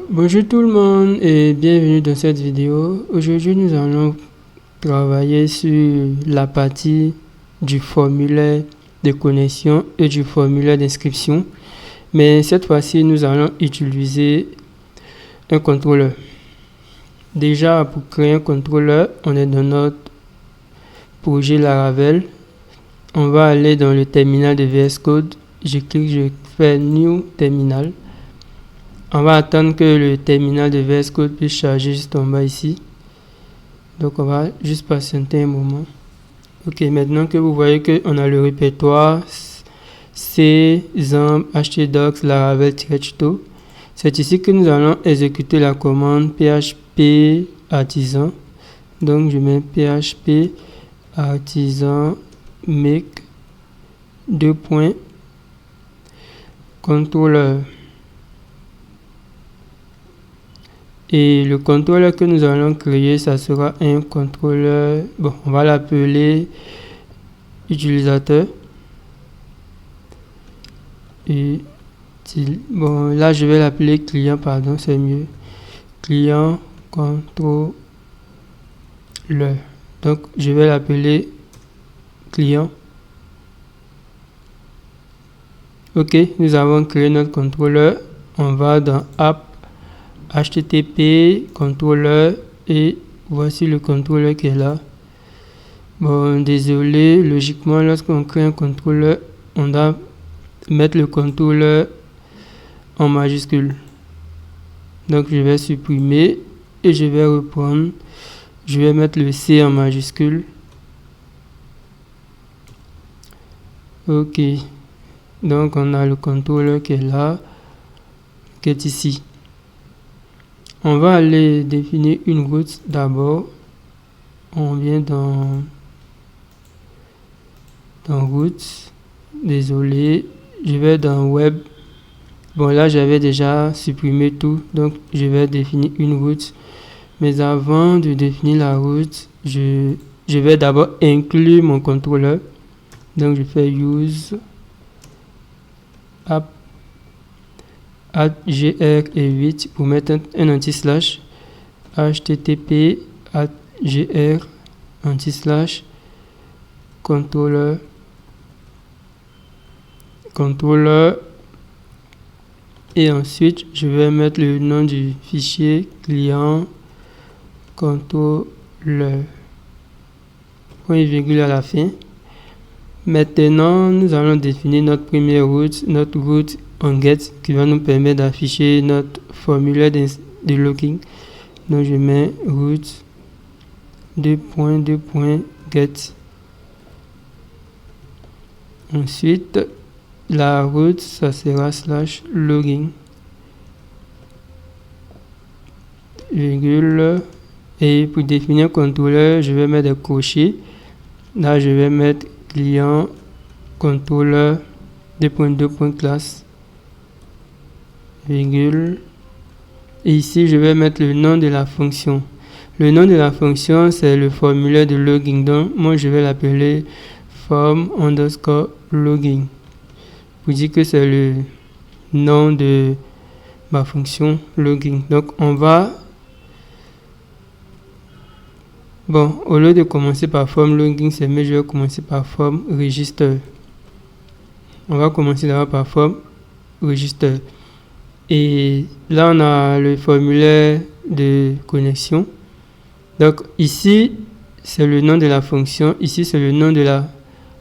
Bonjour tout le monde et bienvenue dans cette vidéo. Aujourd'hui nous allons travailler sur la partie du formulaire de connexion et du formulaire d'inscription. Mais cette fois-ci nous allons utiliser un contrôleur. Déjà pour créer un contrôleur, on est dans notre projet Laravel. On va aller dans le terminal de VS Code. Je clique, je fais New Terminal. On va attendre que le terminal de VS Code puisse charger juste en bas ici. Donc on va juste patienter un moment. Ok, maintenant que vous voyez qu'on a le répertoire C, XAMPP, htdocs, Laravel-tuto, c'est ici que nous allons exécuter la commande php artisan. Donc je mets php artisan make contrôleur. Et le contrôleur que nous allons créer, ça sera un contrôleur, bon, on va l'appeler utilisateur. Et bon, là je vais l'appeler client, pardon, c'est mieux. Client contrôleur. Donc je vais l'appeler client. Ok, nous avons créé notre contrôleur. On va dans app, http contrôleur et voici le contrôleur qui est là. Bon, désolé, logiquement lorsqu'on crée un contrôleur, on doit mettre le contrôleur en majuscule. Donc je vais supprimer et je vais reprendre. Je vais mettre le C en majuscule. Ok, donc on a le contrôleur qui est là, qui est ici. On va aller définir une route d'abord. On vient dans route. Désolé, je vais dans web. Bon, là j'avais déjà supprimé tout, donc je vais définir une route. Mais avant de définir la route, je vais d'abord inclure mon contrôleur. Donc je fais use app @gr et 8 pour mettre un anti-slash http @gr anti-slash contrôleur et ensuite je vais mettre le nom du fichier client contrôleur point et virgule à la fin. Maintenant nous allons définir notre première route, notre route en get qui va nous permettre d'afficher notre formulaire de login. Donc je mets route 2.2.get. Ensuite la route ça sera /login virgule et pour définir un contrôleur je vais mettre des crochets. Là je vais mettre client contrôleur 2.2.class virgule et ici je vais mettre le nom de la fonction. Le nom de la fonction c'est le formulaire de login, donc moi je vais l'appeler form_login pour dire que c'est le nom de ma fonction login. Donc on va, bon, au lieu de commencer par form login c'est mieux, je vais commencer par form register. On va commencer d'abord par form register. Et là on a le formulaire de connexion. Donc ici c'est le nom de la fonction, ici c'est le nom de la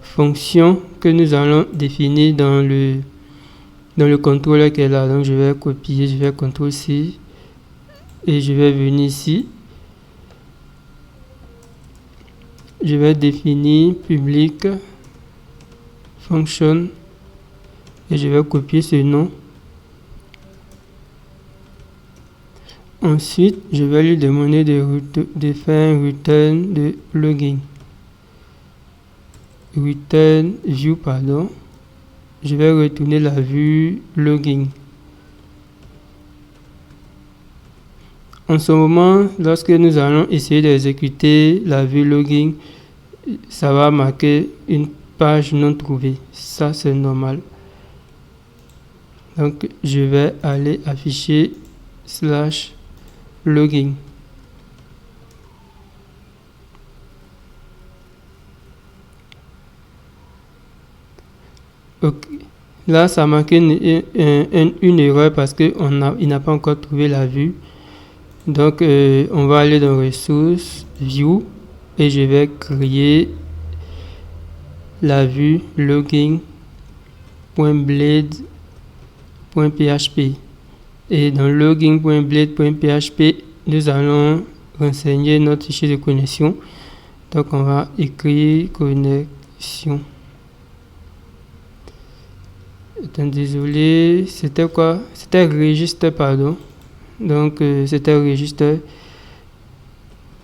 fonction que nous allons définir dans le contrôleur qui est là. Donc je vais copier, je vais CTRL-C et je vais venir ici. Je vais définir public function et je vais copier ce nom. Ensuite, je vais lui demander de faire un return de login. Return view, pardon. Je vais retourner la vue login. En ce moment, lorsque nous allons essayer d'exécuter la vue login, ça va marquer une page non trouvée. Ça, c'est normal. Donc, je vais aller afficher login. Ok. Là, ça marque une erreur parce qu'il n'a pas encore trouvé la vue. Donc, on va aller dans Ressources, View, et je vais créer la vue login.blade.php. Et dans login.blade.php, nous allons renseigner notre fichier de connexion. Donc, on va écrire connexion. Désolé, c'était quoi? C'était registre, pardon. Donc, c'était registre.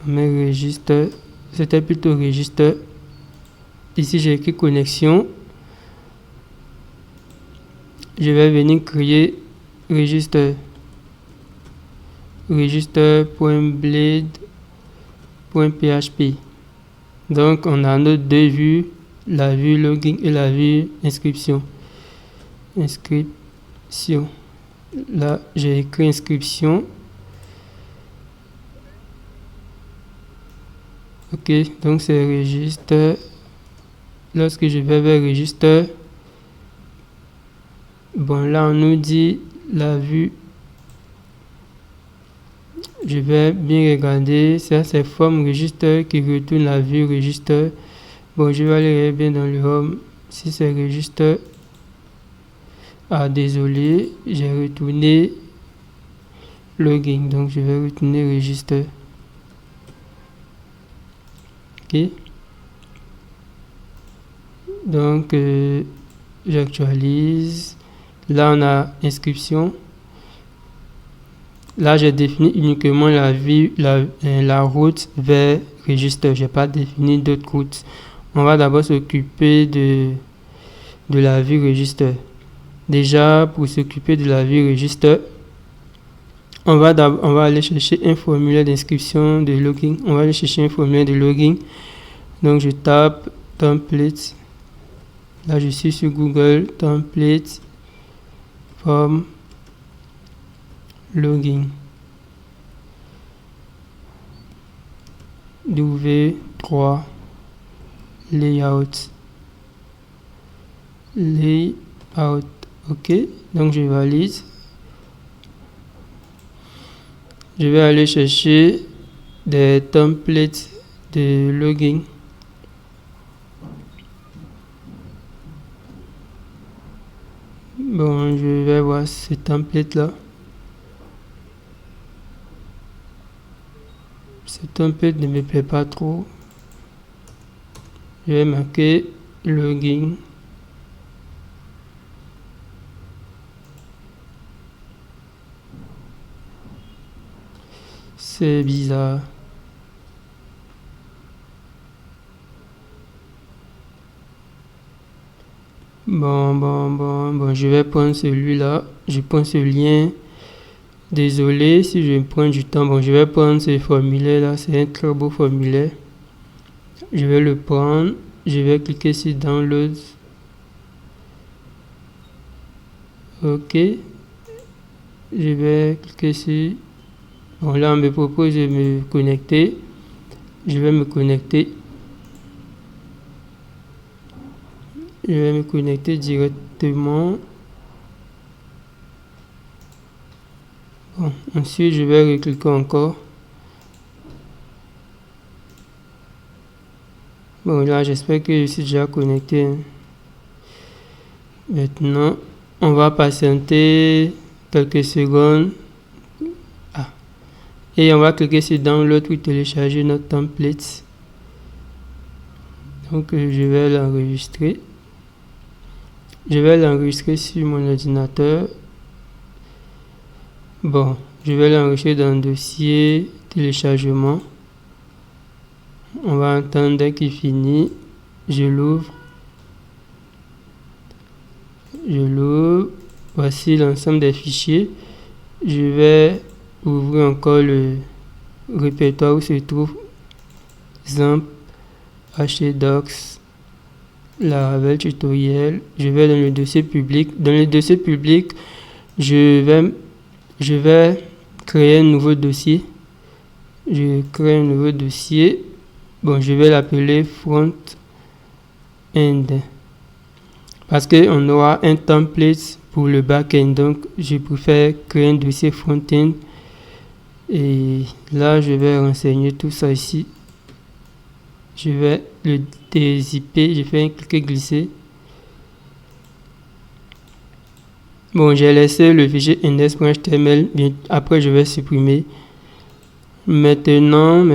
Mais registre, c'était plutôt registre. Ici, j'ai écrit connexion. Je vais venir créer registre.blade.php. Donc, on a nos deux vues, la vue login et la vue inscription. Là, j'ai écrit inscription. Ok, donc c'est registre. Lorsque je vais vers registre, bon, là, on nous dit la vue. Je vais bien regarder. Ça, c'est forme registre qui retourne la vue registre. Bon, je vais aller bien dans le home. Si c'est registre. Ah, désolé, j'ai retourné login. Donc, je vais retourner registre. Ok. Donc, j'actualise. Là, on a inscription. Là, j'ai défini uniquement la route vers registre. Je n'ai pas défini d'autres routes. On va d'abord s'occuper de la vue registre. Déjà, pour s'occuper de la vue registre, on va aller chercher un formulaire d'inscription de login. On va aller chercher un formulaire de login. Donc, je tape template. Là, je suis sur Google, template, form, login. W3, layout. Ok, donc je valide. Je vais aller chercher des templates de login. Bon, je vais voir ce template là. Ce template ne me plaît pas trop. Je vais marquer login. C'est bizarre. Bon, je vais prendre celui-là. Je prends ce lien. Désolé si je prends du temps. Bon, je vais prendre ce formulaire-là. C'est un très beau formulaire. Je vais le prendre. Je vais cliquer sur Download. Ok. Je vais cliquer sur... Bon, là, on me propose de me connecter. Je vais me connecter. Je vais me connecter directement. Bon, ensuite, je vais recliquer encore. Bon, là, j'espère que je suis déjà connecté. Maintenant, on va patienter quelques secondes. Et on va cliquer sur Download pour télécharger notre template. Donc, je vais l'enregistrer. Je vais l'enregistrer sur mon ordinateur. Bon, je vais l'enregistrer dans le dossier téléchargement. On va attendre dès qu'il finit. Je l'ouvre. Voici l'ensemble des fichiers. Je vais ouvrir encore le répertoire où se trouve XAMPP, htdocs, Laravel tutoriel. Je vais dans le dossier public. Dans le dossier public, je vais créer un nouveau dossier. Je crée un nouveau dossier. Bon, je vais l'appeler front-end parce qu'on aura un template pour le back-end. Donc, je préfère créer un dossier front-end. Et là, je vais renseigner tout ça ici. Je vais le dézipper. Je fais un clic glisser. Bon, j'ai laissé le fichier index.html. Après, je vais supprimer. Maintenant,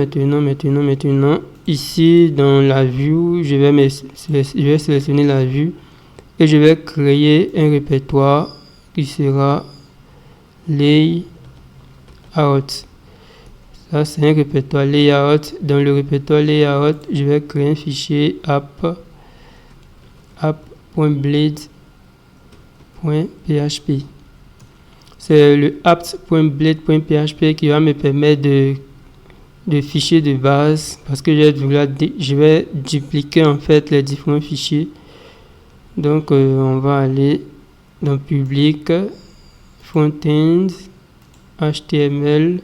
ici dans la vue, je vais sélectionner la vue et je vais créer un répertoire qui sera layout. Ça, c'est un répertoire layout. Dans le répertoire layout, je vais créer un fichier app.blade.php. C'est le app.blade.php qui va me permettre de fichiers de base parce que je vais dupliquer en fait les différents fichiers. Donc on va aller dans public, front-end, HTML.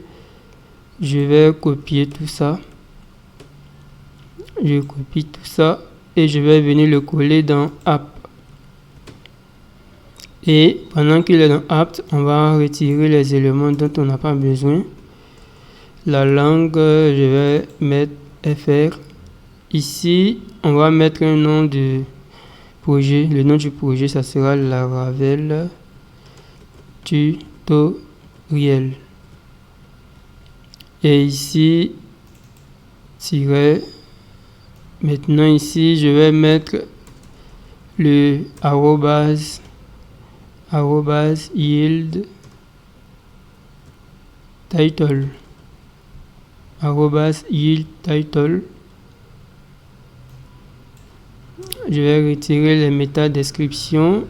Je vais copier tout ça. Je copie tout ça et je vais venir le coller dans app. Et pendant qu'il est dans apt, on va retirer les éléments dont on n'a pas besoin. La langue, je vais mettre fr. Ici, on va mettre un nom de projet. Le nom du projet, ça sera Laravel tutoriel. Et ici, maintenant ici, je vais mettre le yield title. Yield title. Je vais retirer les métadescriptions.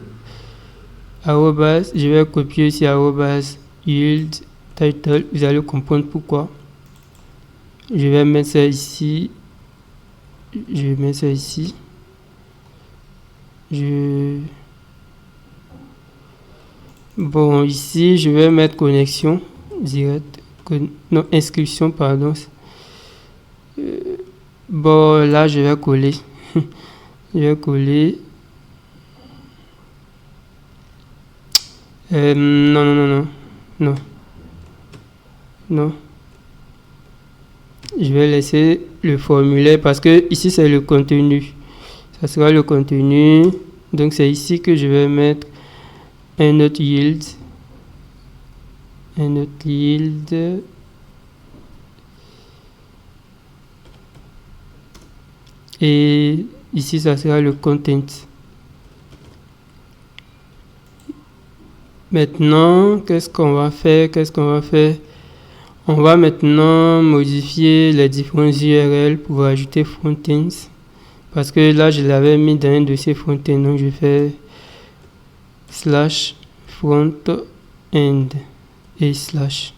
Je vais copier ici yield title. Vous allez comprendre pourquoi. Je vais mettre ça ici. Bon, ici, je vais mettre connexion directe. Non, inscription, pardon. Bon, là, je vais coller. Je vais coller. Non. Je vais laisser le formulaire parce que ici, c'est le contenu. Ça sera le contenu. Donc, c'est ici que je vais mettre un autre yield. Et ici, ça sera le content. Maintenant, qu'est-ce qu'on va faire? On va maintenant modifier les différents URL pour ajouter front-end. Parce que là, je l'avais mis dans un dossier front-end. Donc, je fais /front-end et /.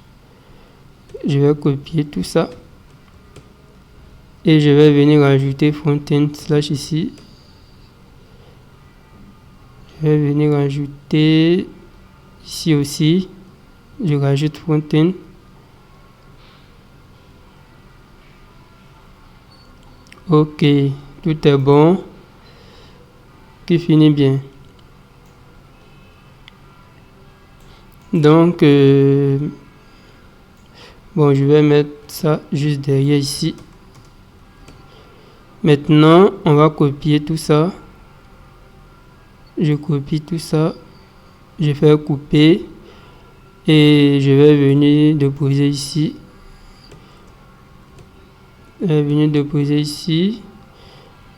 Je vais copier tout ça. Et je vais venir ajouter front-end / ici. Je vais venir ajouter ici aussi. Je rajoute front-end. Ok, tout est bon. Qui finit bien. Donc, bon, je vais mettre ça juste derrière ici. Maintenant, on va copier tout ça. Je copie tout ça. Je fais couper. Et je vais venir déposer ici.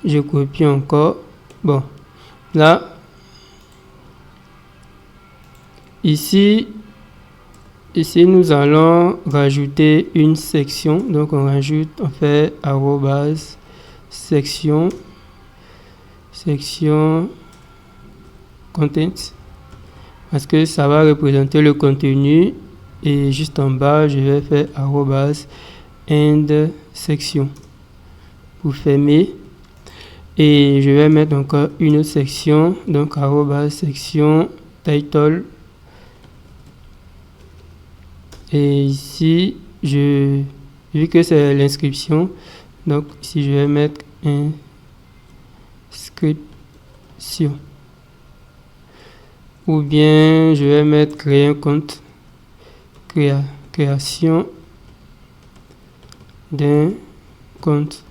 Je copie encore. Bon, là. Ici, nous allons rajouter une section. Donc, on fait section content parce que ça va représenter le contenu et juste en bas je vais faire @end section pour fermer et je vais mettre encore une autre section, donc section title Et ici, vu que c'est l'inscription, donc ici je vais mettre inscription. Ou bien je vais mettre créer un compte, création d'un compte.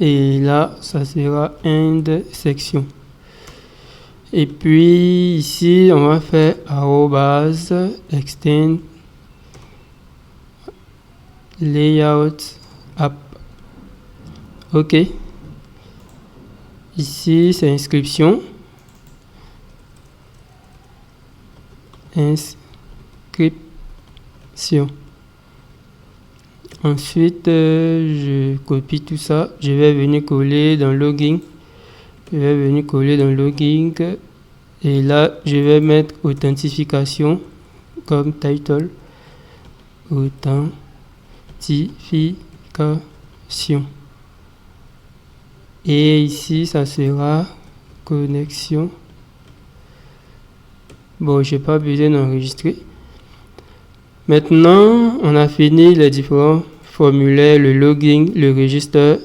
Et là, ça sera end section. Et puis ici, on va faire arrobase extend layout app. OK. Ici, c'est inscription. Inscription. Ensuite, je copie tout ça. Je vais venir coller dans login. Et là, je vais mettre authentification comme title. Authentification. Et ici, ça sera connexion. Bon, je n'ai pas besoin d'enregistrer. Maintenant, on a fini les différents formulaires, le login, le registre.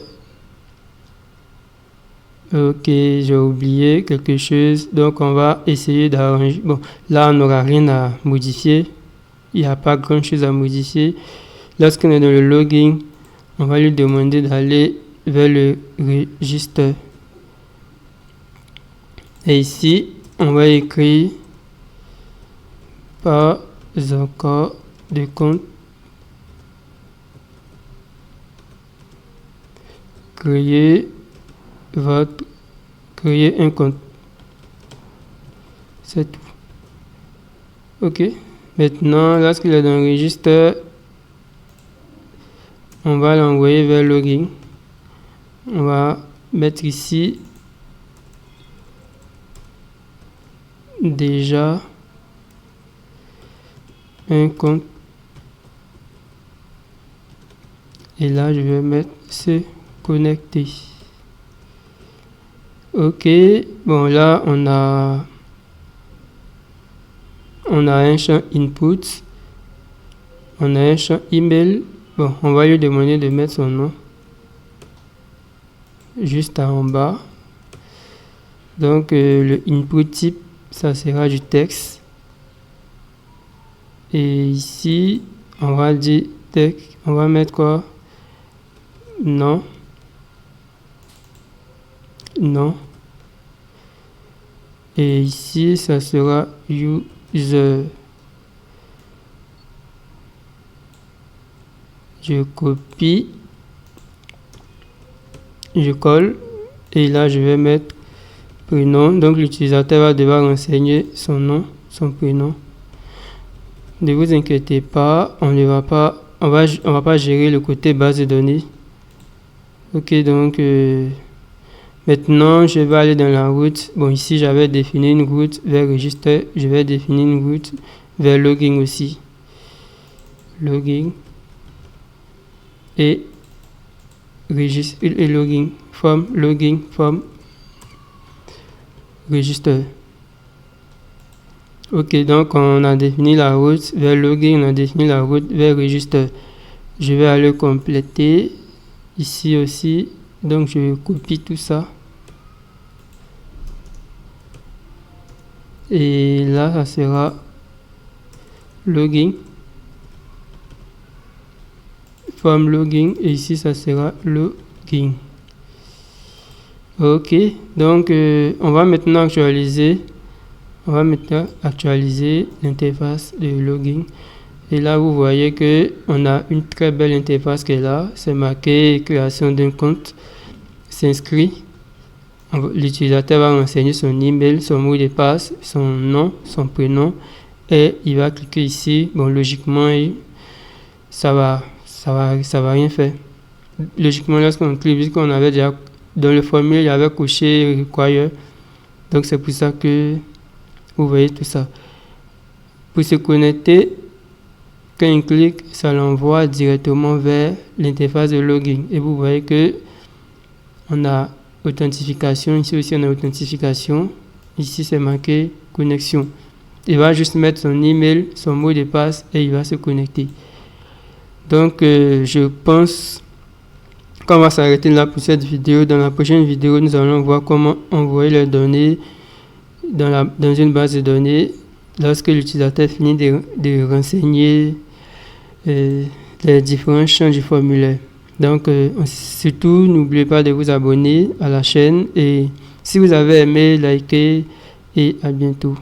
Ok, j'ai oublié quelque chose. Donc, on va essayer d'arranger. Bon, là, on n'aura rien à modifier. Il n'y a pas grand-chose à modifier. Lorsqu'on est dans le login, on va lui demander d'aller vers le registre. Et ici, on va écrire pas encore de compte. Créer un compte. C'est tout. OK. Maintenant, lorsqu'il est dans le registre, on va l'envoyer vers login. On va mettre ici déjà un compte. Et là, je vais mettre se connecter. OK. Bon, là, on a un champ input. On a un champ email. Bon, on va lui demander de mettre son nom juste en bas. Donc, le input type, ça sera du texte. Et ici, on va dire texte. On va mettre quoi? Non. Et ici, ça sera user. Je copie. Je colle. Et là, je vais mettre prénom. Donc, l'utilisateur va devoir renseigner son nom, son prénom. Ne vous inquiétez pas, on va pas gérer le côté base de données. OK, donc maintenant je vais aller dans la route. Bon, ici j'avais défini une route vers registre. Je vais définir une route vers login aussi. Login et registre et login form registre. OK, donc on a défini la route vers login, on a défini la route vers registre. Je vais aller compléter ici aussi. Donc je copie tout ça. Et là, ça sera login. Form login. Et ici, ça sera login. OK, donc on va maintenant actualiser. On va maintenant actualiser l'interface de login. Et là, vous voyez que on a une très belle interface qui est là. C'est marqué création d'un compte. S'inscrit. L'utilisateur va renseigner son email, son mot de passe, son nom, son prénom. Et il va cliquer ici. Bon, logiquement, ça va rien faire. Logiquement, lorsqu'on clique, puisqu'on avait déjà dans le formulaire, il y avait coché require. Donc, c'est pour ça que vous voyez tout ça. Pour se connecter, quand il clique, ça l'envoie directement vers l'interface de login. Et vous voyez que on a authentification. Ici aussi, on a authentification. Ici, c'est marqué connexion. Il va juste mettre son email, son mot de passe et il va se connecter. Donc, je pense qu'on va s'arrêter là pour cette vidéo. Dans la prochaine vidéo, nous allons voir comment envoyer les données dans une base de données lorsque l'utilisateur finit de renseigner les différents champs du formulaire. Donc, surtout, n'oubliez pas de vous abonner à la chaîne et si vous avez aimé, likez et à bientôt.